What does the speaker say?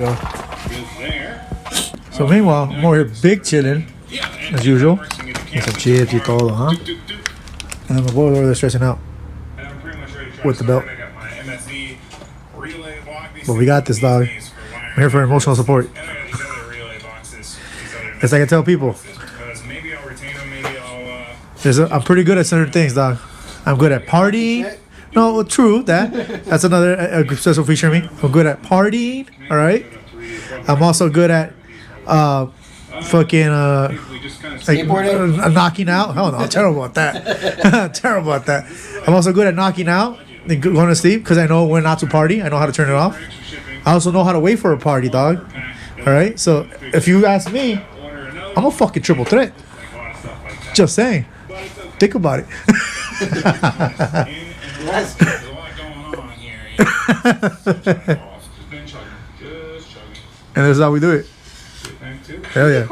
go. So meanwhile, I'm over here big chilling, as usual. Get some chips y todo, huh? And then my boy's over there stressing out with the belt. But we got this, dog. I'm here for emotional support. As I can tell people, I'm pretty good at certain things, dog. I'm good at partying. No, true, that's another a special feature of me. I'm good at partying, all right? I'm also good at fucking knocking out. Hell no, I'm terrible at that. Terrible at that. I'm also good at knocking out and going to sleep because I know when not to party. I know how to turn it off. I also know how to wait for a party, dog. All right? So if you ask me, I'm a fucking triple threat. Just saying. Think about it. And this is how we do it. Hell yeah.